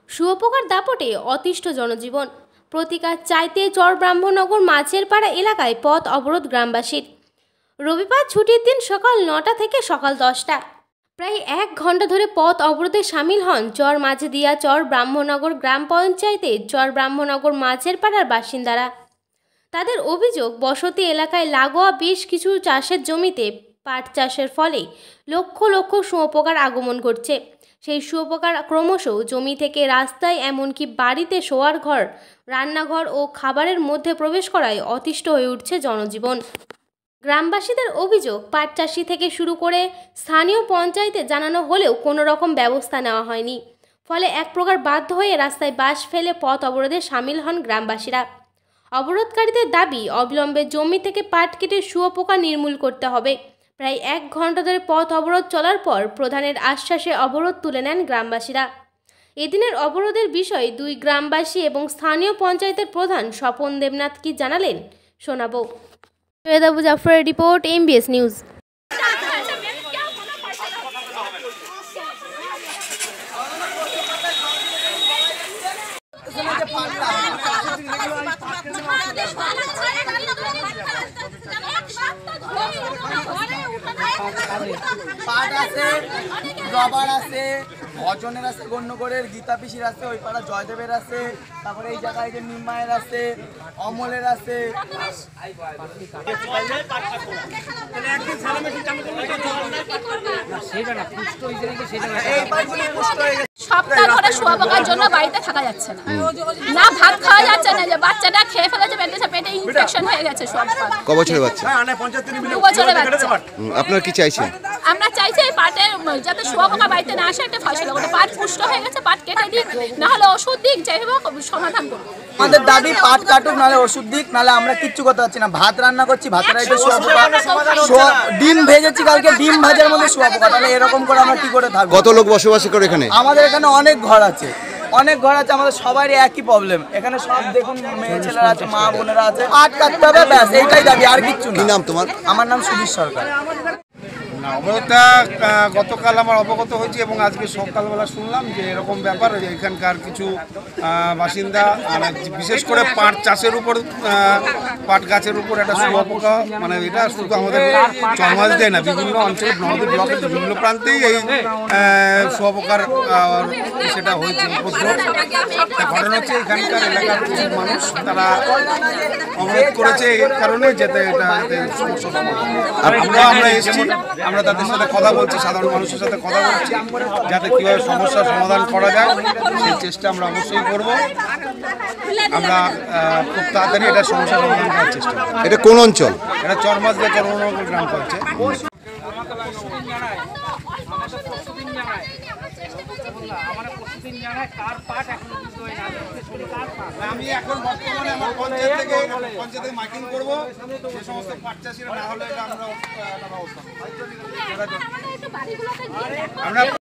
শুয়োপোকার দাপটে অতিষ্ঠ জনজীবন। প্রতিকার চাইতে চরব্রাহ্মণনগর মাছের পাড়া এলাকায় পথ অবরোধ গ্রামবাসীর। রবিবার ছুটির দিন সকাল 9টা থেকে সকাল 10টা প্রায় 1 ঘন্টা ধরে পথ অবরোধে সামিল হন চর মাঝদিয়া চরব্রাহ্মণনগর গ্রাম পঞ্চায়েতের চরব্রাহ্মণনগর মাছের পাড়ার বাসিন্দারা। তাদের অভিযোগ, বসতি এলাকায় লাগোয়া বেশ কিছু চাষের জমিতে পাট চাষের ফলে লক্ষ লক্ষ শুয়োপোকার আগমন ঘটছে। সেই শুয়োপোকার ক্রমশ জমি থেকে রাস্তায়, এমনকি বাড়িতে শোয়ার ঘর, রান্নাঘর ও খাবারের মধ্যে প্রবেশ করায় অতিষ্ঠ হয়ে উঠছে জনজীবন। গ্রামবাসীদের অভিযোগ, পাট চাষি থেকে শুরু করে স্থানীয় পঞ্চায়েতে জানানো হলেও কোনো রকম ব্যবস্থা নেওয়া হয়নি। ফলে এক প্রকার বাধ্য হয়ে রাস্তায় বাঁশ ফেলে পথ অবরোধে সামিল হন গ্রামবাসীরা। অবরোধকারীদের দাবি, অবিলম্বে জমি থেকে পাট কেটে শুয়োপোকা নির্মূল করতে হবে। প্রায় 1 ঘন্টা ধরে পথ অবরোধ চলার পর প্রধানের আশ্বাসে অবরোধ তুলে নেন গ্রামবাসীরা। এদিনের অবরোধের বিষয়ে 2 গ্রামবাসী এবং স্থানীয় পঞ্চায়েতের প্রধান স্বপন দেবনাথ কি জানালেন শোনাবো। সৈয়দ আবু জাফরের রিপোর্ট, MBS নিউজ। পাট আছে, রবার আছে, ভজনের আছে, গণ্যগড়ের গীতা পিসির আছে, ওই পাড়া জয়দেবের আছে, তারপরে এই জায়গায় যে নিমায়ের আছে, অমলের আছে। সপ্তাহ ধরে শুয়োপোকার জন্য বাড়িতে থাকা যাচ্ছে না, না ভাত খাওয়া যাচ্ছে না, যে বাচ্চাটা খেয়ে ফেলেছে, পেটে ইনফেকশন হয়ে গেছে। ক বছরের বাচ্চা? 2 বছরের বাচ্চা। আপনারা কি চাইছেন? আমরা চাইছি এই পাটের যাতে শুয়োপোকা বাড়িতে না আসে, একটা ফসল করে পাট পুষ্ট হয়ে গেছে, পাট কেটে দিক, নাহলে ওষুধ দিক, যাই হোক সমাধান করুন। আমাদের দাবি পাট কাটুক, নাহলে ওষুধ দিক, নাহলে আমরা কিচ্ছু করতে পারছি না। ভাত রান্না করছি, ভাতের আইতে শুয়োপোকা, ডিম ভেজেছি কালকে, ডিম ভাজার মধ্যে শুয়োপোকা, তাহলে এরকম করে আমরা কি করে থাকবো? কত লোক বসবাস করে এখানে? আমাদের এখানে অনেক ঘর আছে, আমাদের সবারই একই প্রবলেম। এখানে সব দেখুন, মেয়ে ছেলেরা আছে, মা বোনেরা আছে, পাট কাটতে হবে, ব্যাস এইটাই দাবি, আর কিচ্ছু না। কি নাম তোমার? আমার নাম সুধীর সরকার। অবরোধটা গতকাল আমার অবগত হয়েছে এবং আজকে সকালবেলা শুনলাম যে এরকম ব্যাপার। এখানকার কিছু বাসিন্দা, বিশেষ করে পাট চাষের উপর, পাট গাছের উপর একটা শুয়োপোকা, মানে এটা শুধু আমাদের চরমাঝদিয়ায় না, বিভিন্ন অঞ্চলে, নবদ্বীপ ব্লকের বিভিন্ন প্রান্তেই এই শুয়োপোকার সেটা হয়েছে উপদ্রব। ঘটনা হচ্ছে এখানকার এলাকার কিছু মানুষ তারা অবরোধ করেছে এর কারণে, যাতে এটা সমস্যা সমাধান। আমরা এসেছি, আমরা তাদের সাথে কথা বলছি, সাধারণ মানুষের সাথে কথা বলছি, যাতে কীভাবে সমস্যার সমাধান করা যায় সেই চেষ্টা আমরা অবশ্যই করব। আমরা খুব তাড়াতাড়ি এটা সমস্যার সমাধান করার চেষ্টা করব। এটা কোন অঞ্চল? এটা চরমাঝদিয়া চরব্রাহ্মণনগর গ্রাম পঞ্চায়েত। আমি এখন বর্তমানে আমার পঞ্চায়েত থেকে মাইকিং করবো, যে সমস্ত পাট চাষিরা না হলে আমরা